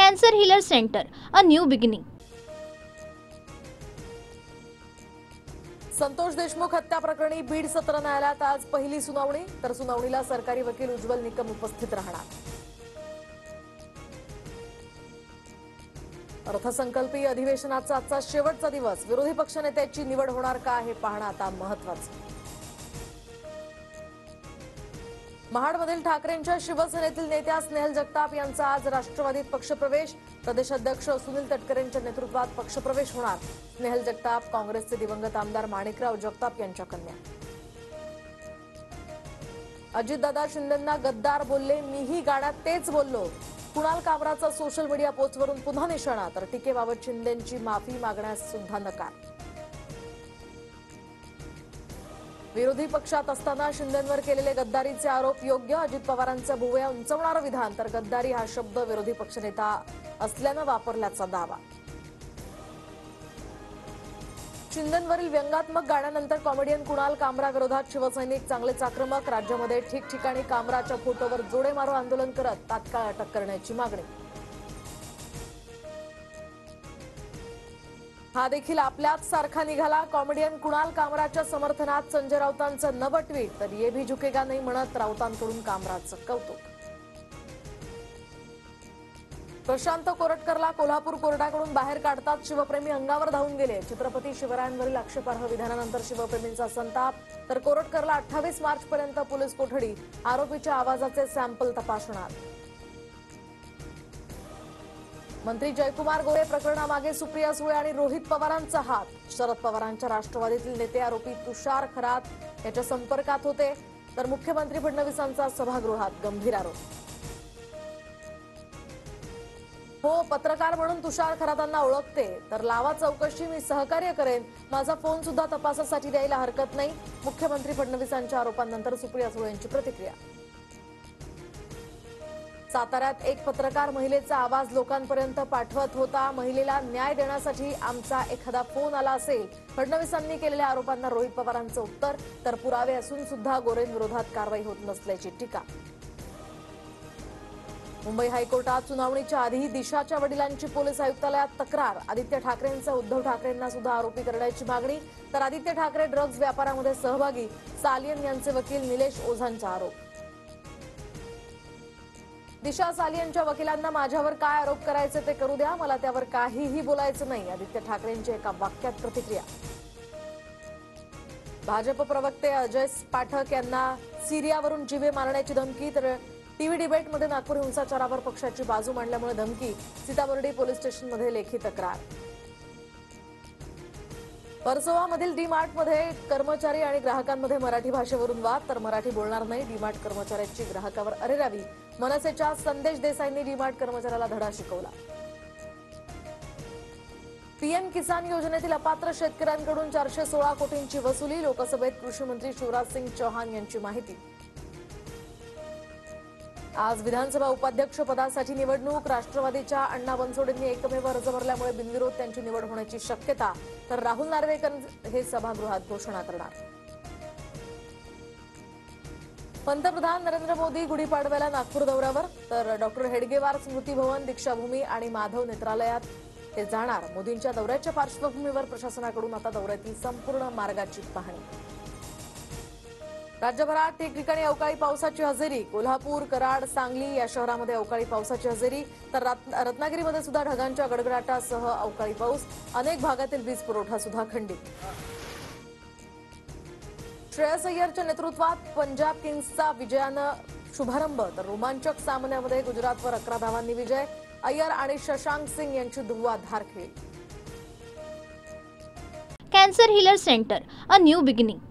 Cancer Healer Center, a new beginning. Santosh Deshmukh हत्या प्रकरणी बीड सत्र न्यायालयात आज पहिली सुनावणी, तर सुनावणीला सरकारी वकील उज्ज्वल निकम उपस्थित राहणार। अर्थसंकल्पीय अधिवेशनाचा आजचा शेवटचा दिवस, विरोधी पक्षनेत्याची निवड होणार का हे पाहणं आता महत्त्वाचं। महाडमधील ठाकरेंच्या शिवसेनेतील नेत्या स्नेहल जगताप यांचा आज राष्ट्रवादीत पक्षप्रवेश, प्रदेशाध्यक्ष सुनील तटकरेंच्या नेतृत्वात पक्षप्रवेश होणार। स्नेहल जगताप काँग्रेसचे दिवंगत आमदार माणिकराव जगताप यांच्या कन्या। अजितदादा शिंदेंना गद्दार बोलले, मीही गाण्यात तेच बोललो। कुणाल कामराचा सोशल मीडिया पोस्टवरून पुन्हा निशाणा, तर टीकेबाबत शिंदेंची माफी मागण्यास सुद्धा नकार। विरोधी पक्षात असताना शिंदेंवर केलेले गद्दारीचे आरोप योग्य, अजित पवारांचा भुवया उंचावणारं विधान, तर गद्दारी हा शब्द विरोधी पक्षनेता असल्यानं वापरल्याचा दावा। शिंदेंवरील व्यंगात्मक गाण्यानंतर कॉमेडियन कुणाल कामरा विरोधात शिवसैनिक चांगलेच आक्रमक, राज्यामध्ये ठिकठिकाणी कामराच्या फोटोवर जोडे मारो आंदोलन करत तात्काळ अटक करण्याची मागणी। हा देखील आपल्याच सारखा निघाला, कॉमेडियन कुणाल कामराच्या समर्थनात संजय राऊतांचं नवं ट्विट, तर ये भी झुकेगा नाही म्हणत राऊतांकडून कामराचं कौतुक। प्रशांत कोरटकरला कोल्हापूर कोर्टाकडून बाहेर काढतात, शिवप्रेमी अंगावर धावून गेले। छत्रपती शिवरायांवरील आक्षेपार्ह विधानानंतर शिवप्रेमींचा संताप, तर कोरटकरला 28 मार्चपर्यंत पोलीस कोठडी, आरोपीच्या आवाजाचे सॅम्पल तपासणार। मंत्री जयकुमार गोरे प्रकरणामागे सुप्रिया सुळे आणि रोहित पवारांचा हात, शरद पवारांच्या राष्ट्रवादीतील नेते आरोपी तुषार खरात याच्या संपर्कात होते, तर मुख्यमंत्री फडणवीसांचा सभागृहात गंभीर आरोप। हो, पत्रकार म्हणून तुषार खरातांना ओळखते, तर लावा चौकशी, मी सहकार्य करेन, माझा फोन सुद्धा तपासासाठी द्यायला हरकत नाही। मुख्यमंत्री फडणवीसांच्या आरोपांनंतर सुप्रिया सुळे यांची प्रतिक्रिया। साताऱ्यात एक पत्रकार महिलेचा आवाज लोकांपर्यंत पाठवत होता, महिलेला न्याय देण्यासाठी आमचा एखादा फोन आला असेल। फडणवीसांनी केलेल्या आरोपांना रोहित पवारांचं उत्तर, तर पुरावे असून सुद्धा गोरेंविरोधात कारवाई होत नसल्याची टीका। मुंबई हायकोर्टात सुनावणीच्या आधी दिशाच्या वडिलांची पोलीस आयुक्तालयात तक्रार, आदित्य ठाकरेंचा उद्धव ठाकरेंना सुद्धा आरोपी करण्याची मागणी, तर आदित्य ठाकरे ड्रग्ज व्यापारामध्ये सहभागी, सालियन यांचे वकील निलेश ओझांचा आरोप। दिशा सालियनच्या वकिलांना माझ्यावर काय आरोप करायचे ते करू द्या, मला त्यावर काहीही बोलायचं नाही, आदित्य ठाकरेंची एका वाक्यात प्रतिक्रिया। भाजप प्रवक्ते अजय पाठक यांना सिरियावरून जीवे मारण्याची धमकी, तर टीव्ही डिबेटमध्ये नागपूर हिंसाचारावर पक्षाची बाजू मांडल्यामुळे धमकी, सीताबर्डी पोलीस स्टेशनमध्ये लेखी तक्रार। वर्सोवामधील डी-मार्टमध्ये कर्मचारी आणि ग्राहकांमध्ये मराठी भाषेवरून वाद, तर मराठी बोलणार नाही, डी-मार्ट कर्मचाऱ्यांची ग्राहकावर अरेरावी, मनसेच्या संदेश देसाईंनी डी-मार्ट कर्मचाऱ्याला धडा शिकवला। पीएम किसान योजनेतील अपात्र शेतकऱ्यांकडून 416 कोटींची वसुली, लोकसभेत कृषी मंत्री शिवराज सिंग चौहान यांची माहिती। आज विधानसभा उपाध्यक्ष पदासाठी निवडणूक, राष्ट्रवादीच्या अण्णा बनसोडेंनी एकमेव अर्ज भरल्यामुळे बिनविरोध त्यांची निवड होण्याची शक्यता, तर राहुल नार्वेकर हे सभागृहात घोषणा करणार। पंतप्रधान नरेंद्र मोदी गुढीपाडव्याला नागपूर दौऱ्यावर, तर डॉक्टर हेडगेवार स्मृती भवन, दीक्षाभूमी आणि माधव नेत्रालयात ते जाणार। मोदींच्या दौऱ्याच्या पार्श्वभूमीवर प्रशासनाकडून आता दौऱ्यातील संपूर्ण मार्गाची पाहणी। राज्यभरात ठिकठिकाणी अवकाळी पावसाची हजेरी, कोल्हापूर, कराड, सांगली या शहरांमध्ये अवकाळी पावसाची हजेरी, तर रत्नागिरीमध्ये सुद्धा ढगांच्या गडगडाटासह अवकाळी पाऊस, अनेक भागातील वीज पुरवठा सुद्धा खंडित। श्रेयस अय्यरच्या नेतृत्वात पंजाब किंग्सचा विजयानं शुभारंभ, तर रोमांचक सामन्यामध्ये गुजरातवर 11 धावांनी विजय, अय्यर आणि शशांक सिंग यांची धुव्वाधार खेळी। Cancer Healer Center, a new beginning.